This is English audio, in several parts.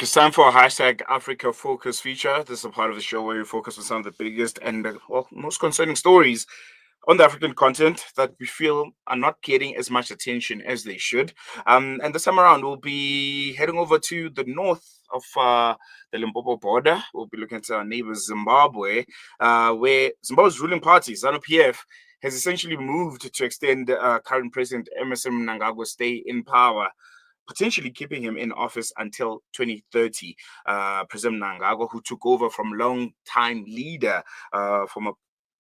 It's time for a hashtag Africa Focus feature. This is a part of the show where we focus on some of the biggest and most concerning stories on the African continent that we feel are not getting as much attention as they should. And this time around, we'll be heading over to the north of the Limpopo border. We'll be looking at our neighbor Zimbabwe, where Zimbabwe's ruling party, ZANU-PF, has essentially moved to extend current President Emerson Mnangagwa's stay in power, potentially keeping him in office until 2030. President Mnangagwa, who took over from long-time leader, former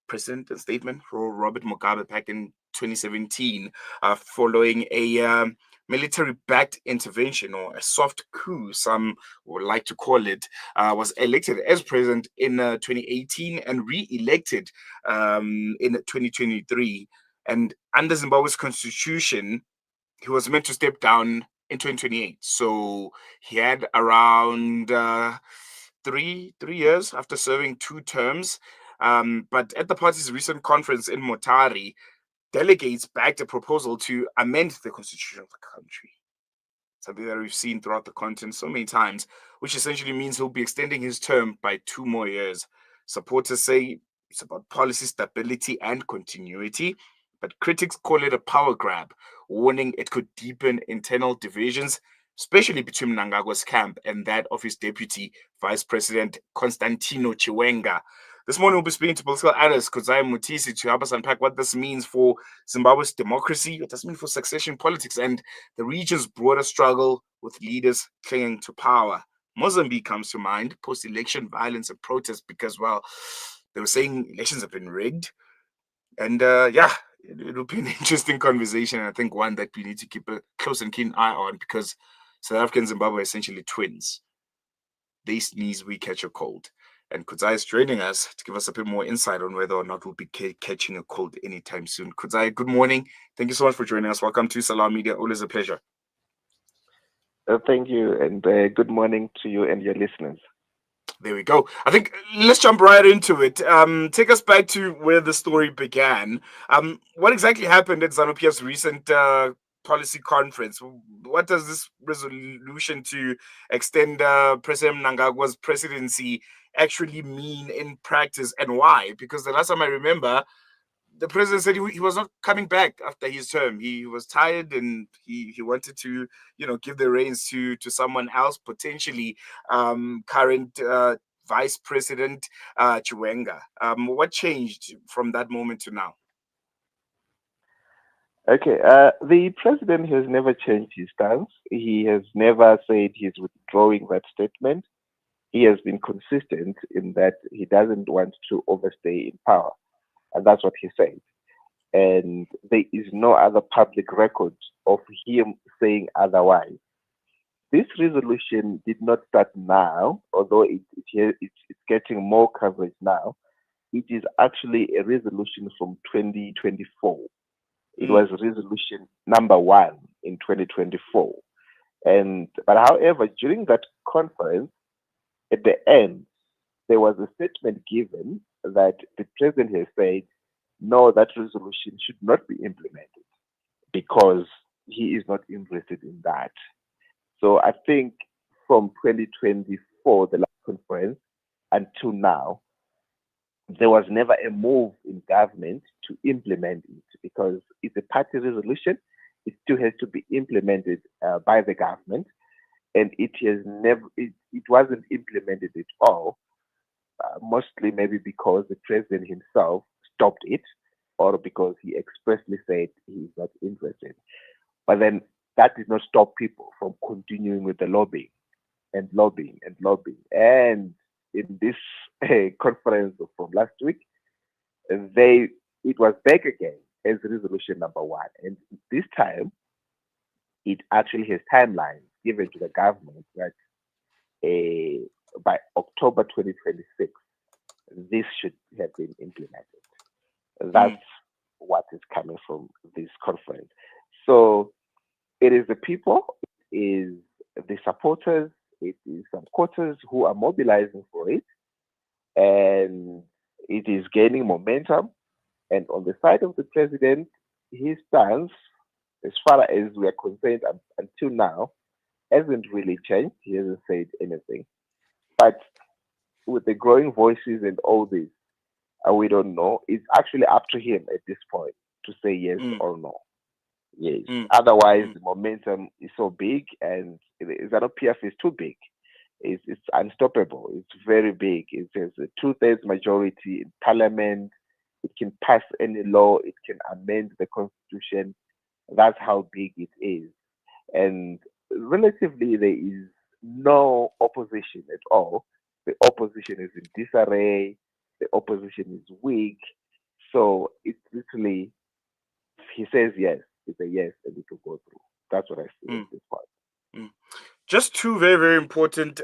president and statement for Robert Mugabe back in 2017, following a military-backed intervention, or a soft coup, some would like to call it, was elected as president in 2018 and re-elected in 2023. And under Zimbabwe's constitution, he was meant to step down in 2028. So he had around three years after serving two terms. But at the party's recent conference in Motari, delegates backed a proposal to amend the constitution of the country. Something that we've seen throughout the continent so many times, which essentially means he'll be extending his term by 2 more years. Supporters say it's about policy stability and continuity, but critics call it a power grab, warning it could deepen internal divisions, especially between Mnangagwa's camp and that of his deputy vice president, Constantino Chiwenga. This morning, we'll be speaking to political analyst KudzaiMutisi to help us unpack what this means for Zimbabwe's democracy, what does it mean for succession politics, and the region's broader struggle with leaders clinging to power. Mozambique comes to mind, post-election violence and protests because, well, they were saying elections have been rigged. And it'll be an interesting conversation. And I think one that we need to keep a close and keen eye on, because South Africa and Zimbabwe are essentially twins. They sneeze, we catch a cold. And Kudzai is joining us to give us a bit more insight on whether or not we'll be catching a cold anytime soon. Kudzai, good morning. Thank you so much for joining us. Welcome to Salam Media. Always a pleasure. Thank you, and good morning to you and your listeners. There we go. I think let's jump right into it. Take us back to where the story began. What exactly happened at ZANU-PF's recent policy conference? What does this resolution to extend President Mnangagwa's presidency actually mean in practice, and why? Because the last time I remember, the president said he was not coming back after his term. He was tired, and he wanted to, give the reins to someone else, potentially current Vice President Chiwenga. What changed from that moment to now? Okay, the president has never changed his stance. He has never said he's withdrawing that statement. He has been consistent in that he doesn't want to overstay in power. And that's what he said. And there is no other public record of him saying otherwise. This resolution did not start now, although it's getting more coverage now. It is actually a resolution from 2024. It was resolution number 1 in 2024. But however, during that conference, at the end, there was a statement given that the president has said, no, that resolution should not be implemented because he is not interested in that. So I think from 2024, the last conference, until now, there was never a move in government to implement it because it's a party resolution. It still has to be implemented by the government, and it wasn't implemented at all. Mostly maybe because the president himself stopped it, or because he expressly said he's not interested. But then that did not stop people from continuing with the lobbying and lobbying and lobbying. And in this conference from last week, it was back again as resolution number 1. And this time, it actually has timelines given to the government that by October 2026, this should have been implemented. That's what is coming from this conference. So it is the people, it is the supporters, it is some quarters who are mobilizing for it, and it is gaining momentum. And on the side of the president, his stance, as far as we are concerned until now, hasn't really changed. He hasn't said anything. But with the growing voices and all this, we don't know. It's actually up to him at this point to say yes Mm, or no. Yes. mm, Otherwise, mm, the momentum is so big, and the ZANU-PF is too big. It's unstoppable. It's very big. It has a two-thirds majority in parliament. It can pass any law. It can amend the constitution. That's how big it is. And relatively, there is no opposition at all. The opposition is in disarray. The opposition is weak. So it's literally, if he says yes, it's a yes, and it will go through. That's what I see at mm, this point. mm. Just two very, very important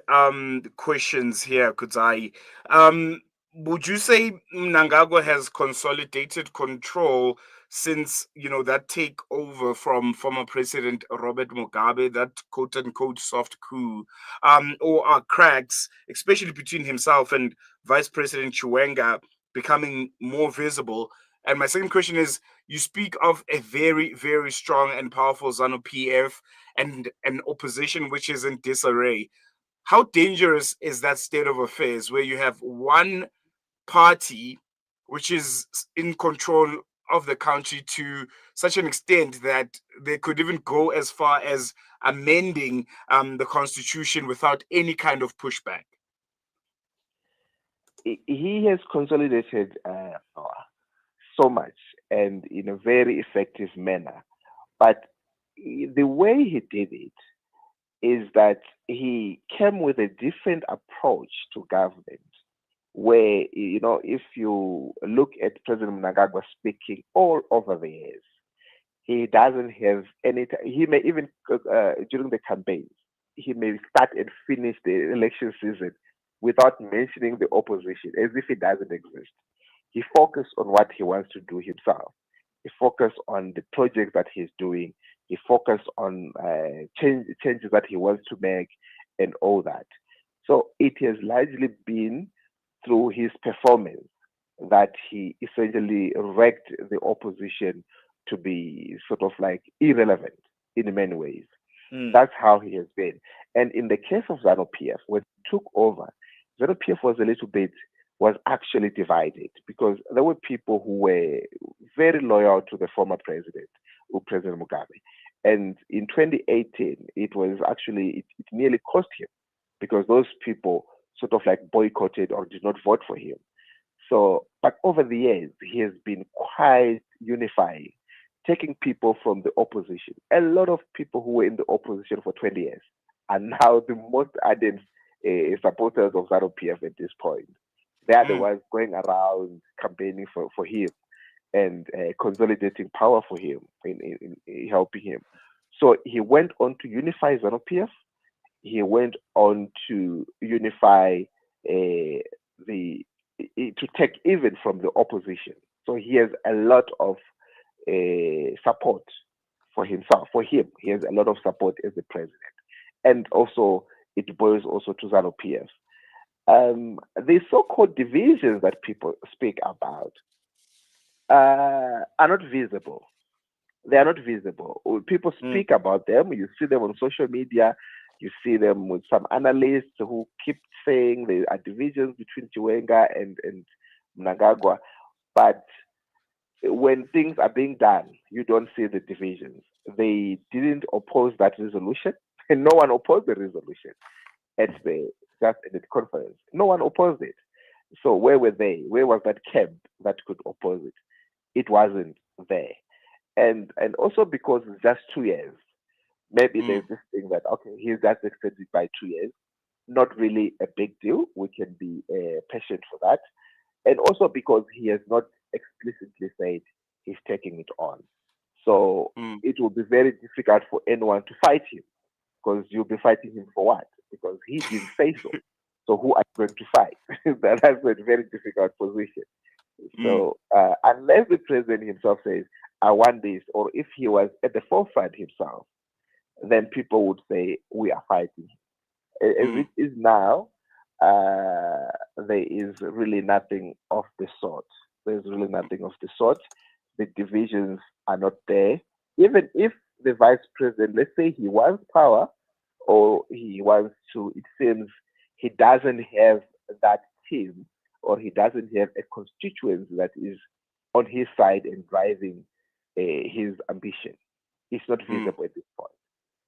questions here, Kudzai. Um, would you say Mnangagwa has consolidated control since that takeover from former President Robert Mugabe, that quote unquote soft coup, or are cracks, especially between himself and Vice President Chiwenga, becoming more visible? And my second question is: you speak of a very, very strong and powerful ZANU PF and an opposition which is in disarray. How dangerous is that state of affairs where you have one party which is in control of the country to such an extent that they could even go as far as amending the constitution without any kind of pushback? He has consolidated power so much and in a very effective manner. But the way he did it is that he came with a different approach to government. Where, if you look at President Mnangagwa speaking all over the years, he doesn't have any. He may even during the campaigns, he may start and finish the election season without mentioning the opposition, as if it doesn't exist. He focused on what he wants to do himself. He focused on the projects that he's doing. He focused on changes that he wants to make and all that. So it has largely been through his performance that he essentially wrecked the opposition to be sort of like irrelevant in many ways. Mm, That's how he has been. And in the case of ZANU-PF, when he took over, ZANU-PF was actually divided because there were people who were very loyal to the former president, President Mugabe. And in 2018, it nearly cost him because those people sort of like boycotted or did not vote for him. So, but over the years, he has been quite unifying, taking people from the opposition. A lot of people who were in the opposition for 20 years are now the most ardent supporters of ZANU-PF at this point. They are the mm, ones going around campaigning for him and consolidating power for him in helping him. So he went on to unify ZANU-PF. He went on to unify the to take even from the opposition. So he has a lot of support for himself. For him, he has a lot of support as the president, and also it boils also to ZANU-PF. The so-called divisions that people speak about are not visible. They are not visible. When people mm, speak about them, you see them on social media, you see them with some analysts who keep saying there are divisions between Chiwenga and Mnangagwa. But when things are being done, you don't see the divisions. They didn't oppose that resolution, and no one opposed the resolution at the just at the conference. No one opposed it. So where were they? Where was that camp that could oppose it? It wasn't there. And also because it's just 2 years, maybe mm, there's this thing that okay, he's just extended by 2 years. Not really a big deal. We can be patient for that. And also because he has not explicitly said he's taking it on. So mm, it will be very difficult for anyone to fight him because you'll be fighting him for what? Because he didn't say so. So who are you going to fight? That's a very difficult position. mm, So unless the president himself says, I want this, or if he was at the forefront himself, then people would say, we are fighting. As mm, it is now, there is really nothing of the sort. There's really nothing of the sort. The divisions are not there. Even if the vice president, let's say he wants power or he wants to, it seems he doesn't have that team, or he doesn't have a constituency that is on his side and driving his ambition. It's not visible at this point.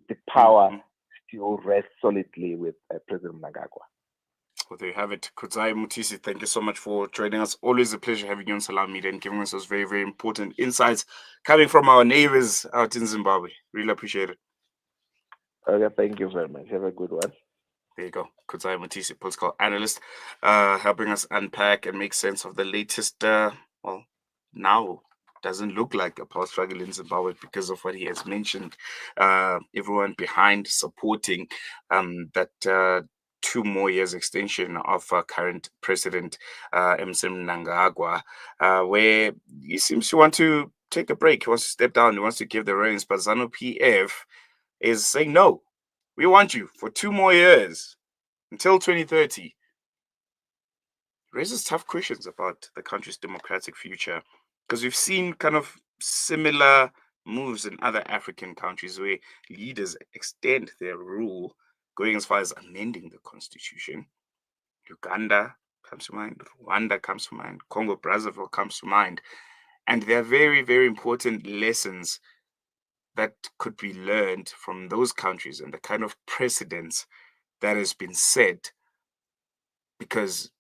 The power still rests solidly with President Mnangagwa. Well, there you have it. KudzaiMutisi, thank you so much for joining us. Always a pleasure having you on Salam Media and giving us those very, very important insights coming from our neighbors out in Zimbabwe. Really appreciate it. Okay, thank you very much. Have a good one. There you go. KudzaiMutisi, political analyst, helping us unpack and make sense of the latest, now doesn't look like a power struggle in Zimbabwe because of what he has mentioned. Everyone behind supporting that 2 more years extension of current President Mnangagwa, where he seems to want to take a break. He wants to step down. He wants to give the reins. But ZANU-PF is saying, no, we want you for 2 more years until 2030. Raises tough questions about the country's democratic future, because we've seen kind of similar moves in other African countries where leaders extend their rule, going as far as amending the constitution. Uganda comes to mind, Rwanda comes to mind, Congo Brazzaville comes to mind. And there are very, very important lessons that could be learned from those countries and the kind of precedents that has been set, because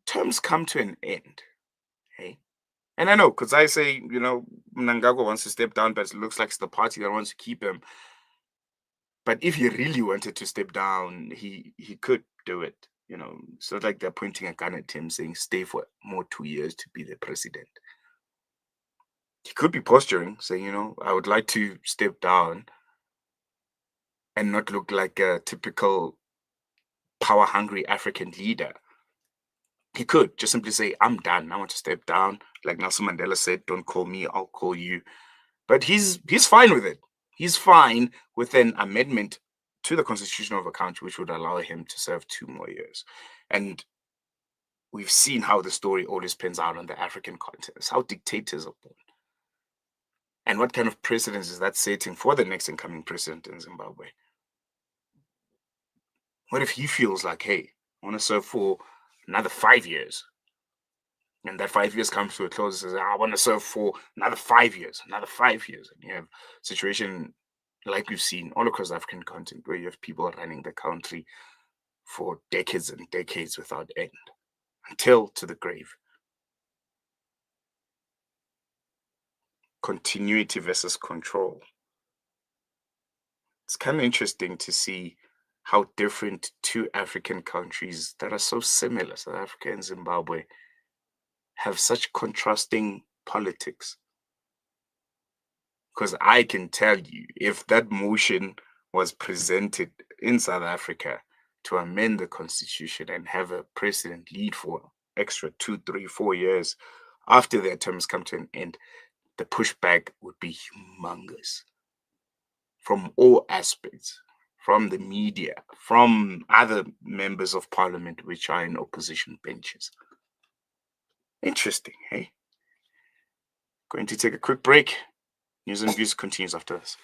terms come to an end. Okay? And I know, because I say, Mnangagwa wants to step down, but it looks like it's the party that wants to keep him. But if he really wanted to step down, he could do it. It's not like they're pointing a gun at him saying, stay for more 2 years to be the president. He could be posturing, saying, I would like to step down and not look like a typical power-hungry African leader. He could just simply say, I'm done. I want to step down. Like Nelson Mandela said, don't call me, I'll call you. But he's fine with it. He's fine with an amendment to the constitution of a country which would allow him to serve 2 more years. And we've seen how the story always pans out on the African continent, how dictators are born. And what kind of precedence is that setting for the next incoming president in Zimbabwe? What if he feels like, hey, I want to serve for another 5 years? And that 5 years comes to a close and says, I want to serve for another 5 years, another 5 years. And you have a situation like we've seen all across the African continent, where you have people running the country for decades and decades without end, until to the grave. Continuity versus control. It's kind of interesting to see how different 2 African countries that are so similar, South Africa and Zimbabwe, have such contrasting politics. Because I can tell you, if that motion was presented in South Africa to amend the constitution and have a president lead for extra 2, 3, 4 years after their terms come to an end, the pushback would be humongous from all aspects, from the media, from other members of parliament which are in opposition benches. Interesting, hey? Going to take a quick break. News and Views continues after this.